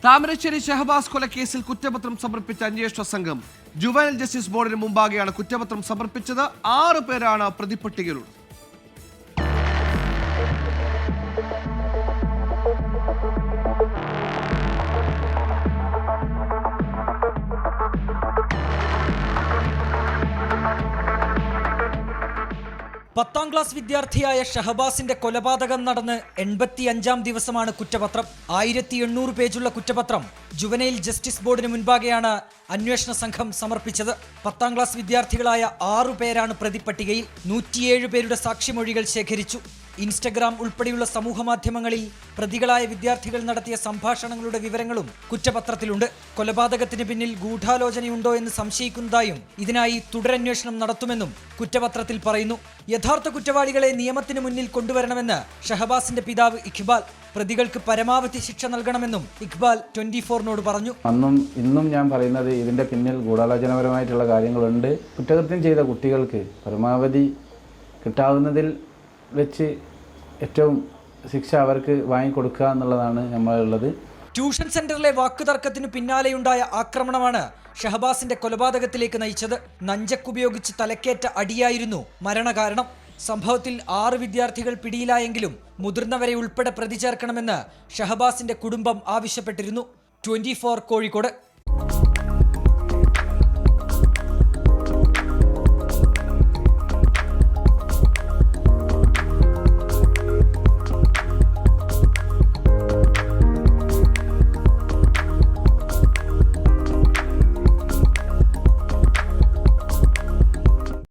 താമരശ്ശേരി ഷഹബാസ് കൊലക്കേസിൽ കുറ്റപത്രം സമർപ്പിച്ച അന്വേഷണ സംഘം ജുവനൈൽ ജസ്റ്റിസ് ബോർഡിന് മുമ്പാകെയാണ് കുറ്റപത്രം സമർപ്പിച്ചത്. 6 പേരാണ് പ്രതിപ്പട്ടികയിലുള്ളത്. പത്താം ക്ലാസ് വിദ്യാർത്ഥിയായ ഷഹബാസിന്റെ കൊലപാതകം നടന്ന് 85-ാം ദിവസമാണ് കുറ്റപത്രം. 1800 പേജുള്ള കുറ്റപത്രം ജുവനൈൽ ജസ്റ്റിസ് ബോർഡിന് മുൻപാകെയാണ് അന്വേഷണ സംഘം സമർപ്പിച്ചത്. 10ാം ക്ലാസ് വിദ്യാർത്ഥികളായ 6 പേരാണ് പ്രതിപ്പട്ടികയിൽ. 107 പേരുടെ സാക്ഷിമൊഴികൾ ശേഖരിച്ചു. ഇൻസ്റ്റഗ്രാം ഉൾപ്പെടെയുള്ള സമൂഹ മാധ്യമങ്ങളിൽ പ്രതികളായ വിദ്യാർത്ഥികൾ നടത്തിയ സംഭാഷണങ്ങളുടെ വിവരങ്ങളും കുറ്റപത്രത്തിലുണ്ട്. കൊലപാതകത്തിന് പിന്നിൽ ഗൂഢാലോചനയുണ്ടോ എന്ന് സംശയിക്കുന്നതായും ഇതിനായി തുടരന്വേഷണം നടത്തുമെന്നും കുറ്റപത്രത്തിൽ പറയുന്നു. യഥാർത്ഥ കുറ്റവാളികളെ നിയമത്തിന് മുന്നിൽ കൊണ്ടുവരണമെന്ന് ഷഹബാസിന്റെ പിതാവ് ഇഖ്ബാൽ. പ്രതികൾക്ക് പരമാവധി ശിക്ഷ നൽകണമെന്നും ഇഖ്ബാൽ 24-നോട് പറഞ്ഞു. അന്നും ഇന്നും ഞാൻ പറയുന്നത് ഇതിന്റെ പിന്നിൽ ഗൂഢാലോചനാപരമായിട്ടുള്ള കാര്യങ്ങളുണ്ട്. കുറ്റകൃത്യം ചെയ്ത കുട്ടികൾക്ക് പരമാവധി കിട്ടാവുന്നതിൽ വെച്ച് ഏറ്റവും ശിക്ഷ അവർക്ക് വാങ്ങിക്കൊടുക്കുക എന്നുള്ളതാണ് നമ്മളുള്ളത്. ട്യൂഷൻ സെന്ററിലെ വാക്കുതർക്കത്തിനു പിന്നാലെയുണ്ടായ ആക്രമണമാണ് ഷഹബാസിന്റെ കൊലപാതകത്തിലേക്ക് നയിച്ചത്. നഞ്ചക്കുപയോഗിച്ച് തലക്കേറ്റ അടിയായിരുന്നു മരണകാരണം. സംഭവത്തിൽ 6 വിദ്യാർത്ഥികൾ പിടിയിലായെങ്കിലും മുതിർന്നവരെ ഉൾപ്പെടെ പ്രതി ചേർക്കണമെന്ന് ഷഹബാസിന്റെ കുടുംബം ആവശ്യപ്പെട്ടിരുന്നു. 24 കോഴിക്കോട്.